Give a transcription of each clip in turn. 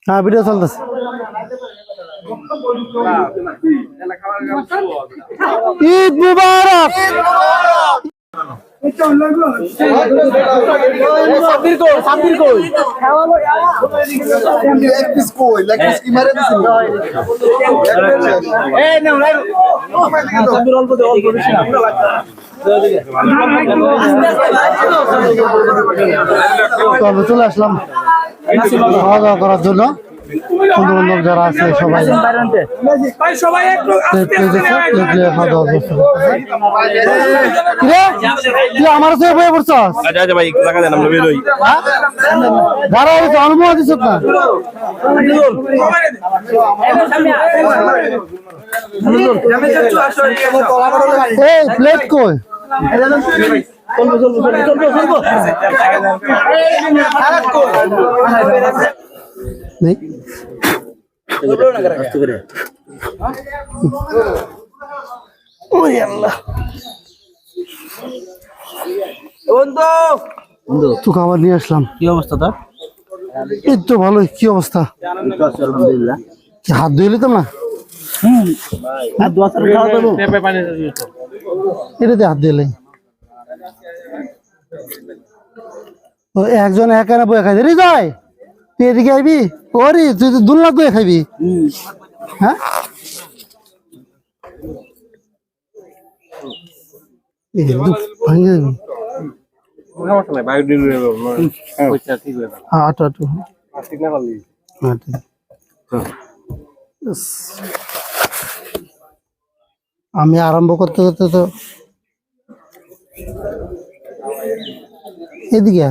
হ্যাঁ ভিডিও চলতেছে। ঈদ মুবারক। চলে আসলাম খাওয়া দাওয়া করার জন্য। বন্ধু বান্ধব যারা আছে সবাই আমার বয়ে পড়ছ অনুমতি দিচ্ছ না প্লেট কই নেই তো খাবার নিয়ে আসলাম। কি অবস্থা তোর? এই তো ভালোই। কি অবস্থা? আলহামদুলিল্লাহ। হাত ধুয়ে নিতাম না? এটাতে হাত দিলে একজন একা না বয়ে খাইছে রে যায় তুই এদিকে আইবি ওরে তুই তো দুলনা বয়ে খাইবি। হ্যাঁ ভাঙে যাবি আমি আরম্ভ করতে করতে তো এদিকে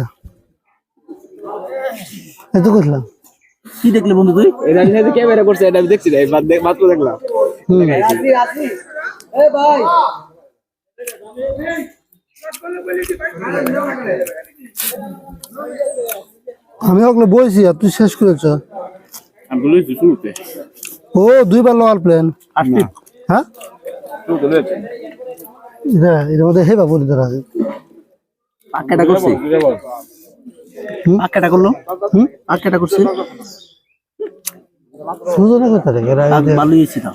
এত করলাম। কি দেখলি বন্ধু তুই? ক্যামেরা করছে এটা আমি দেখছি মাত্র দেখলাম। আমি ওগুলো বলছি আর তুই শেষ করেছ। ও দুইবার লোয়াল প্লেন। হ্যাঁ এর মধ্যে হে বাবু আছে পাক্কাটা করছে পাক্কাটা করলো পাক্কাটা করছে সুজনে কথা রে এরা ভালো হয়েছে না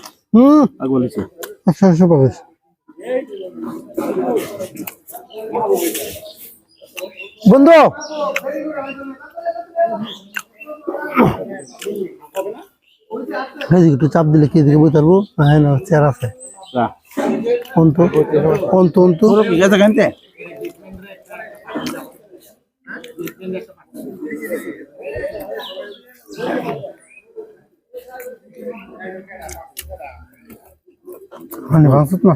আগ বলেছে 100 পাবে। বন্ধু একটু চাপ দিলে কি দিকে বই পারবো? হ্যাঁ না চেয়ার আছে অন্ত অন্ত অন্ত মানে ভাঙছত না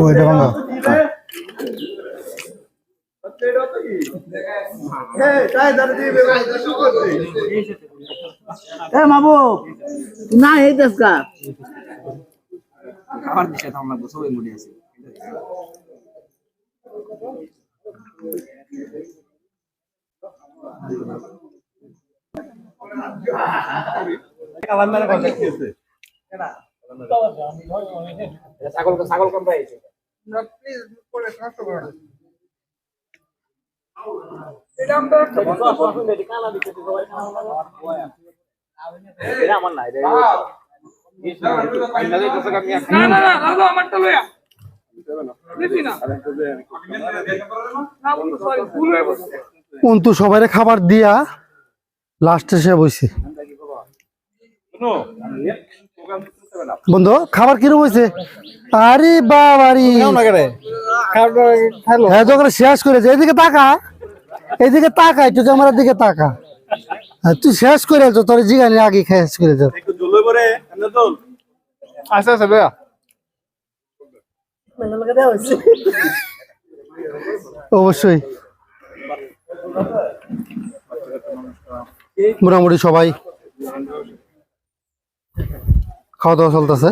ওইটা ভাঙা মাহবুব না এই দেশকা খাবার দিছে তো আমরা সবাই মুড়ি আছে কালাম মানে কথা কি আছে কেডা ছাগল কম পাইছে আমরা প্লিজ পরে কষ্ট করো এটা আমরা কালা দিতে সবাই এটা আমার না এটা আমারটা লয়া অন্তু সবাই খাবার দিয়া লাস্টে সে বইছে। বন্ধু খাবার কিরকম হয়েছে? আরে বাবারি হ্যাঁ যখন শেষ করেছে এদিকে তাকা এদিকে তাকা একটু ক্যামেরার দিকে তাকা। তুই শেষ করে তোর জিগানি আগে শেষ করে যা আচ্ছা আচ্ছা ভাইয়া অবশ্যই মোটামুটি সবাই খাওয়া দাওয়া চলতেছে।